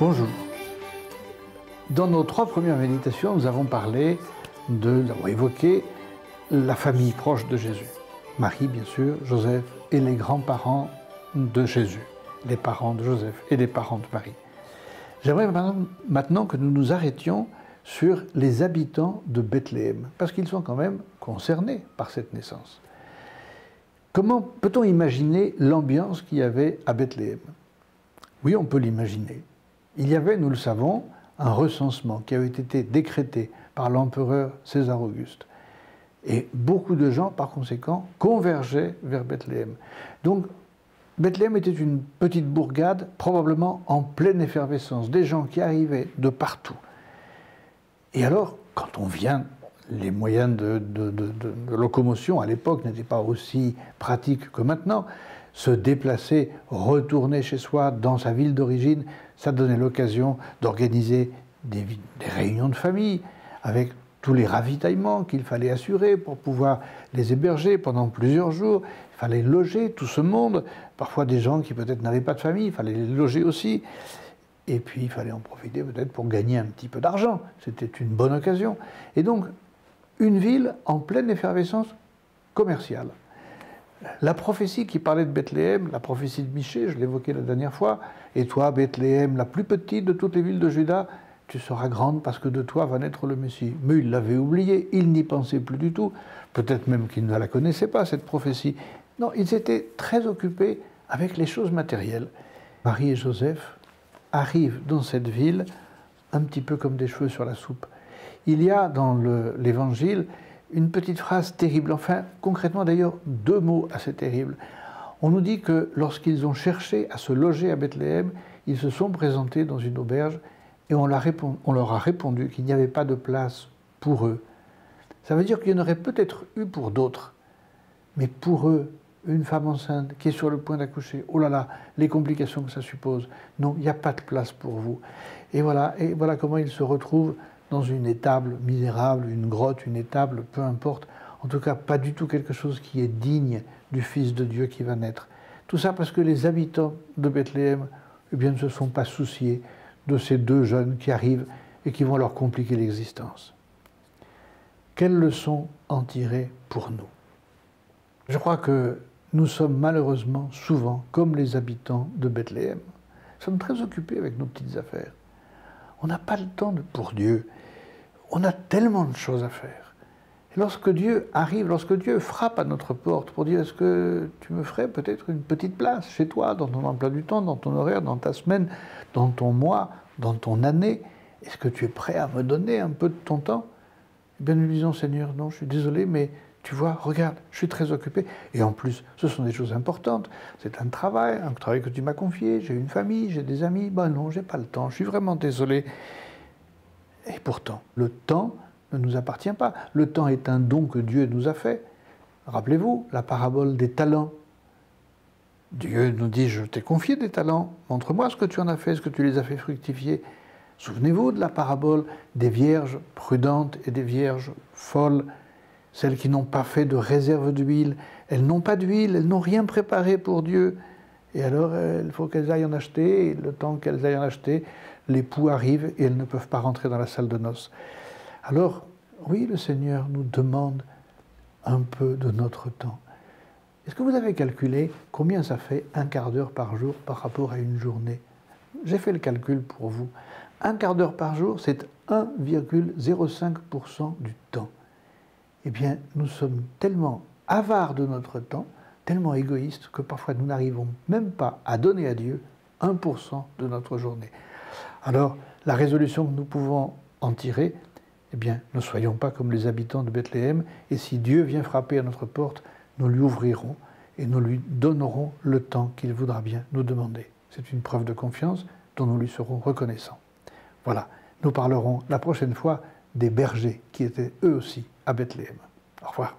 Bonjour. Dans nos 3 premières méditations, nous avons évoqué la famille proche de Jésus. Marie, bien sûr, Joseph et les grands-parents de Jésus, les parents de Joseph et les parents de Marie. J'aimerais maintenant que nous nous arrêtions sur les habitants de Bethléem, parce qu'ils sont quand même concernés par cette naissance. Comment peut-on imaginer l'ambiance qu'il y avait à Bethléem? Oui, on peut l'imaginer. Il y avait, nous le savons, un recensement qui avait été décrété par l'empereur César Auguste. Et beaucoup de gens, par conséquent, convergeaient vers Bethléem. Donc, Bethléem était une petite bourgade, probablement en pleine effervescence, des gens qui arrivaient de partout. Et alors, quand on vient, les moyens de locomotion à l'époque n'étaient pas aussi pratiques que maintenant. Se déplacer, retourner chez soi, dans sa ville d'origine, ça donnait l'occasion d'organiser des réunions de famille, avec tous les ravitaillements qu'il fallait assurer pour pouvoir les héberger pendant plusieurs jours. Il fallait loger tout ce monde, parfois des gens qui peut-être n'avaient pas de famille, il fallait les loger aussi. Et puis il fallait en profiter peut-être pour gagner un petit peu d'argent. C'était une bonne occasion. Et donc, une ville en pleine effervescence commerciale. La prophétie qui parlait de Bethléem, la prophétie de Michée, je l'évoquais la dernière fois, « Et toi, Bethléem, la plus petite de toutes les villes de Juda, tu seras grande parce que de toi va naître le Messie. » Mais il l'avait oublié, il n'y pensait plus du tout. Peut-être même qu'il ne la connaissait pas, cette prophétie. Non, ils étaient très occupés avec les choses matérielles. Marie et Joseph arrivent dans cette ville un petit peu comme des cheveux sur la soupe. Il y a dans l'Évangile une petite phrase terrible, enfin concrètement d'ailleurs 2 mots assez terribles. On nous dit que lorsqu'ils ont cherché à se loger à Bethléem, ils se sont présentés dans une auberge et on leur a répondu qu'il n'y avait pas de place pour eux. Ça veut dire qu'il y en aurait peut-être eu pour d'autres, mais pour eux, une femme enceinte qui est sur le point d'accoucher, oh là là, les complications que ça suppose, non, il n'y a pas de place pour vous. Et voilà comment ils se retrouvent dans une étable misérable, une grotte, une étable, peu importe. En tout cas, pas du tout quelque chose qui est digne du Fils de Dieu qui va naître. Tout ça parce que les habitants de Bethléem, eh bien, ne se sont pas souciés de ces 2 jeunes qui arrivent et qui vont leur compliquer l'existence. Quelle leçon en tirer pour nous? Je crois que nous sommes malheureusement souvent comme les habitants de Bethléem. Nous sommes très occupés avec nos petites affaires. On n'a pas le temps pour Dieu. On a tellement de choses à faire. Et lorsque Dieu arrive, lorsque Dieu frappe à notre porte pour dire « Est-ce que tu me ferais peut-être une petite place chez toi, dans ton emploi du temps, dans ton horaire, dans ta semaine, dans ton mois, dans ton année? Est-ce que tu es prêt à me donner un peu de ton temps ?» Eh bien, nous disons « Seigneur, non, je suis désolé, mais tu vois, regarde, je suis très occupé. Et en plus, ce sont des choses importantes. C'est un travail que tu m'as confié. J'ai une famille, j'ai des amis. Ben non, j'ai pas le temps. Je suis vraiment désolé. » Et pourtant, le temps ne nous appartient pas. Le temps est un don que Dieu nous a fait. Rappelez-vous la parabole des talents. Dieu nous dit « Je t'ai confié des talents. Montre-moi ce que tu en as fait, ce que tu les as fait fructifier. » Souvenez-vous de la parabole des vierges prudentes et des vierges folles. Celles qui n'ont pas fait de réserve d'huile, elles n'ont pas d'huile, elles n'ont rien préparé pour Dieu. Et alors, il faut qu'elles aillent en acheter, et le temps qu'elles aillent en acheter, l'époux arrive et elles ne peuvent pas rentrer dans la salle de noces. Alors, oui, le Seigneur nous demande un peu de notre temps. Est-ce que vous avez calculé combien ça fait 1/4 d'heure par jour par rapport à une journée? J'ai fait le calcul pour vous. 1/4 d'heure par jour, c'est 1,05% du temps. Eh bien, nous sommes tellement avares de notre temps, tellement égoïstes, que parfois nous n'arrivons même pas à donner à Dieu 1% de notre journée. Alors, la résolution que nous pouvons en tirer, eh bien, ne soyons pas comme les habitants de Bethléem, et si Dieu vient frapper à notre porte, nous lui ouvrirons et nous lui donnerons le temps qu'il voudra bien nous demander. C'est une preuve de confiance dont nous lui serons reconnaissants. Voilà, nous parlerons la prochaine fois des bergers qui étaient eux aussi à Bethléem. Au revoir.